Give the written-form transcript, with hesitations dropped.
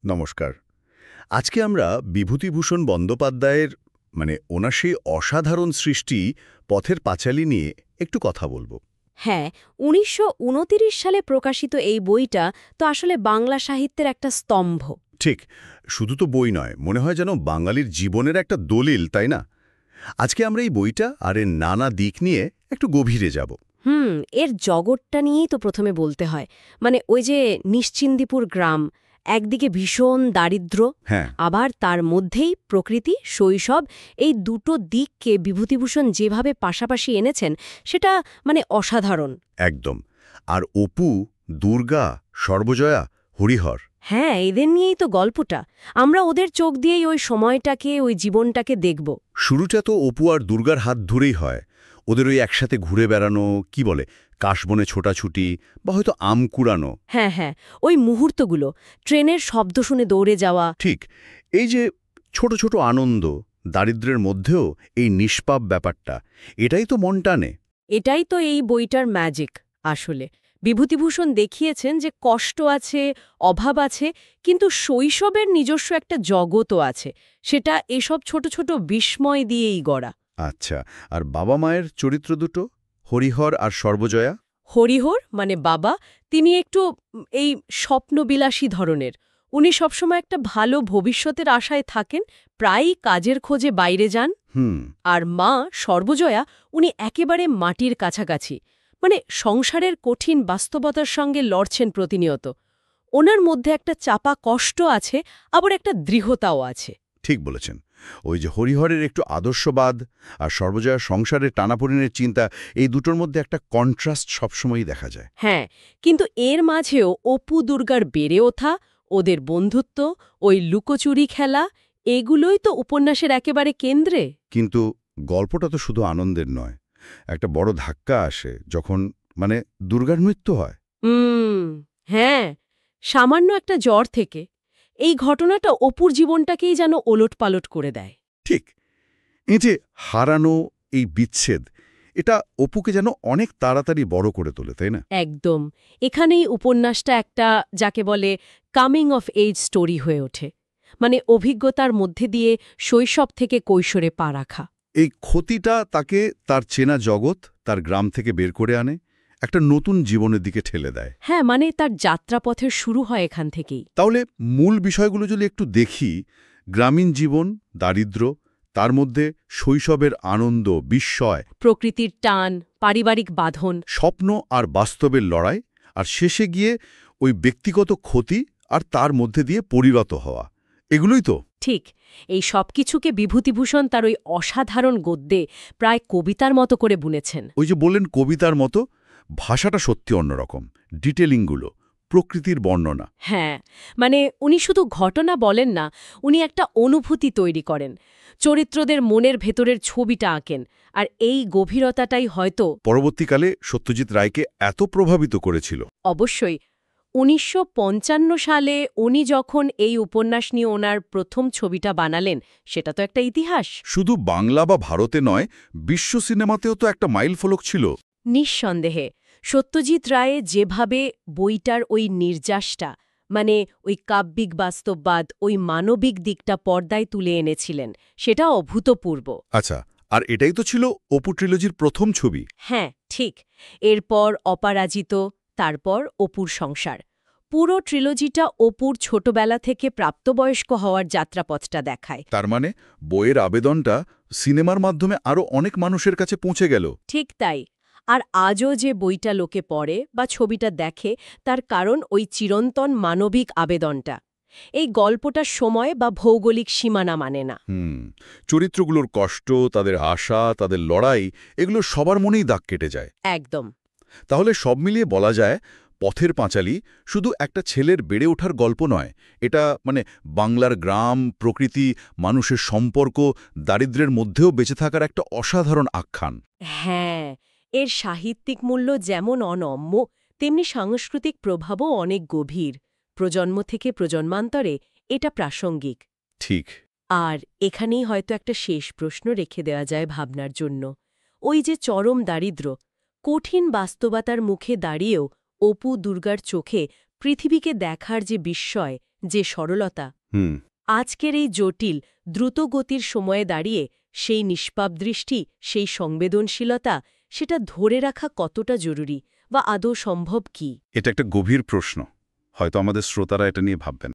নমস্কার। আজকে আমরা বিভূতিভূষণ বন্দ্যোপাধ্যায়ের ওনার সেই অসাধারণ সৃষ্টি পথের পাঁচালী নিয়ে একটু কথা বলবো। হ্যাঁ, ১৯২৯ সালে প্রকাশিত এই বইটা তো আসলে বাংলা সাহিত্যের একটা স্তম্ভ। ঠিক, শুধু তো বই নয়, মনে হয় যেন বাঙালির জীবনের একটা দলিল, তাই না? আজকে আমরা এই বইটা আর এর নানা দিক নিয়ে একটু গভীরে যাব। এর জগৎটা নিয়েই তো প্রথমে বলতে হয়। ওই যে নিশ্চিন্দিপুর গ্রাম, একদিকে ভীষণ দারিদ্র্য, হ্যাঁ, আবার তার মধ্যেই প্রকৃতি, শৈশব, এই দুটো দিককে বিভূতিভূষণ যেভাবে পাশাপাশি এনেছেন, সেটা অসাধারণ। একদম। আর অপু, দুর্গা, সর্বজয়া, হরিহর। হ্যাঁ, এদের নিয়েই তো গল্পটা। আমরা ওদের চোখ দিয়েই ওই সময়টাকে, ওই জীবনটাকে দেখব। শুরুটা তো অপু আর দুর্গার হাত ধরেই হয়। ওদের ওই একসাথে ঘুরে বেড়ানো, কি বলে, কাশবনে ছোটাছুটি বা হয়তো আম কুড়ানো। হ্যাঁ, হ্যাঁ, ওই মুহূর্তগুলো, ট্রেনের শব্দ শুনে দৌড়ে যাওয়া। ঠিক, এই যে ছোট ছোট আনন্দ, দারিদ্র্যের মধ্যেও এই নিষ্পাপ ব্যাপারটা, এটাই তো মন টানে। এটাই তো এই বইটার ম্যাজিক আসলে। বিভূতিভূষণ দেখিয়েছেন যে কষ্ট আছে, অভাব আছে, কিন্তু শৈশবের নিজস্ব একটা জগতও আছে। সেটা এসব ছোট ছোট বিস্ময় দিয়েই গড়া। আচ্ছা, আর বাবা মায়ের চরিত্র দুটো, হরিহর আর সর্বজয়া? হরিহর বাবা, তিনি একটু এই স্বপ্নবিলাসী ধরনের। উনি সবসময় একটা ভালো ভবিষ্যতের আশায় থাকেন, প্রায়ই কাজের খোঁজে বাইরে যান। হুম। আর মা সর্বজয়া, উনি একেবারে মাটির কাছাকাছি, সংসারের কঠিন বাস্তবতার সঙ্গে লড়ছেন প্রতিনিয়ত। ওনার মধ্যে একটা চাপা কষ্ট আছে, আবার একটা দৃঢ়তাও আছে। ঠিক বলেছেন। ওই যে হরিহরের একটু আদর্শবাদ আর সর্বজয়ার সংসারের টানাপোড়েনের চিন্তা, এই দুটোর মধ্যে একটা কন্ট্রাস্ট সবসময়ই দেখা যায়। হ্যাঁ, কিন্তু এর মাঝেও অপু দুর্গার বেড়ে ওঠা, ওদের বন্ধুত্ব, ওই লুকোচুরি খেলা, এগুলোই তো উপন্যাসের একেবারে কেন্দ্রে। কিন্তু গল্পটা তো শুধু আনন্দের নয়। একটা বড় ধাক্কা আসে যখন দুর্গার মৃত্যু হয়। হুম, হ্যাঁ, সামান্য একটা জ্বর থেকে এই ঘটনাটা অপুর জীবনটাকেই যেন ওলটপালট করে দেয়। ঠিক, এই যে হারানো, এই বিচ্ছেদ, এটা অপুকে যেন অনেক তাড়াতাড়ি বড় করে তোলে, তাই না? একদম। এখানেই উপন্যাসটা একটা, যাকে বলে, কামিং অফ এইজ স্টোরি হয়ে ওঠে। অভিজ্ঞতার মধ্যে দিয়ে শৈশব থেকে কৈশোরে পা রাখা। এই ক্ষতিটা তাকে তার চেনা জগৎ, তার গ্রাম থেকে বের করে আনে, একটা নতুন জীবনের দিকে ঠেলে দেয়। হ্যাঁ, তার যাত্রাপথের শুরু হয় এখান থেকেই। তাহলে মূল বিষয়গুলো যদি একটু দেখি, গ্রামীণ জীবন, দারিদ্র্য, তার মধ্যে শৈশবের আনন্দ, বিস্ময়, প্রকৃতির টান, পারিবারিক বাঁধন। স্বপ্ন আর বাস্তবের লড়াই, আর শেষে গিয়ে ওই ব্যক্তিগত ক্ষতি আর তার মধ্যে দিয়ে পরিণত হওয়া, এগুলোই তো। ঠিক, এই সবকিছুকে বিভূতিভূষণ তার ওই অসাধারণ গদ্যে প্রায় কবিতার মতো করে বুনেছেন। ওই যে বললেন কবিতার মতো, ভাষাটা সত্যি অন্যরকম, ডিটেলিংগুলো, প্রকৃতির বর্ণনা। হ্যাঁ, উনি শুধু ঘটনা বলেন না, উনি একটা অনুভূতি তৈরি করেন। চরিত্রদের মনের ভেতরের ছবিটা আঁকেন। আর এই গভীরতাটাই হয়তো পরবর্তীকালে সত্যজিৎ রায়কে এত প্রভাবিত করেছিল। অবশ্যই ১৯৫৫ সালে উনি যখন এই উপন্যাস নিয়ে ওনার প্রথম ছবিটা বানালেন, সেটা তো একটা ইতিহাস। শুধু বাংলা বা ভারতে নয়, বিশ্ব সিনেমাতেও তো একটা মাইলফলক ছিল। নিঃসন্দেহে সত্যজিৎ রায়ে যেভাবে বইটার ওই নির্যাসটা, ওই কাব্যিক বাস্তববাদ, ওই মানবিক দিকটা পর্দায় তুলে এনেছিলেন, সেটা অভূতপূর্ব। আচ্ছা, আর এটাই তো ছিল অপু ট্রিলজির প্রথম ছবি। হ্যাঁ, ঠিক। এরপর অপরাজিত, তারপর অপুর সংসার। পুরো ট্রিলজিটা অপুর ছোটবেলা থেকে প্রাপ্তবয়স্ক হওয়ার যাত্রাপথটা দেখায়। তার মানে বইয়ের আবেদনটা সিনেমার মাধ্যমে আরও অনেক মানুষের কাছে পৌঁছে গেল। ঠিক তাই। আর আজও যে বইটা লোকে পড়ে বা ছবিটা দেখে, তার কারণ ওই চিরন্তন মানবিক আবেদনটা। এই গল্পটা সময় বা ভৌগোলিক সীমানা মানে না। চরিত্রগুলোর কষ্ট, তাদের আশা, তাদের লড়াই, এগুলো সবার মনেই দাগ কেটে যায়। একদম। তাহলে সব মিলিয়ে বলা যায়, পথের পাঁচালী শুধু একটা ছেলের বেড়ে ওঠার গল্প নয়। এটা বাংলার গ্রাম, প্রকৃতি, মানুষের সম্পর্ক, দারিদ্র্যের মধ্যেও বেঁচে থাকার একটা অসাধারণ আখ্যান। হ্যাঁ, এর সাহিত্যিক মূল্য যেমন অনম্য, তেমনি সাংস্কৃতিক প্রভাবও অনেক গভীর। প্রজন্ম থেকে প্রজন্মান্তরে এটা প্রাসঙ্গিক। ঠিক। আর এখানেই হয়তো একটা শেষ প্রশ্ন রেখে দেওয়া যায় ভাবনার জন্য। ওই যে চরম দারিদ্র্য, কঠিন বাস্তবতার মুখে দাঁড়িয়েও অপু দুর্গার চোখে পৃথিবীকে দেখার যে বিস্ময়, যে সরলতা, হুম আজকের এই জটিল দ্রুতগতির সময়ে দাঁড়িয়ে সেই নিষ্পাপ দৃষ্টি, সেই সংবেদনশীলতা, সেটা ধরে রাখা কতটা জরুরি বা আদৌ সম্ভব কি? এটা একটা গভীর প্রশ্ন। হয়তো আমাদের শ্রোতারা এটা নিয়ে ভাববেন।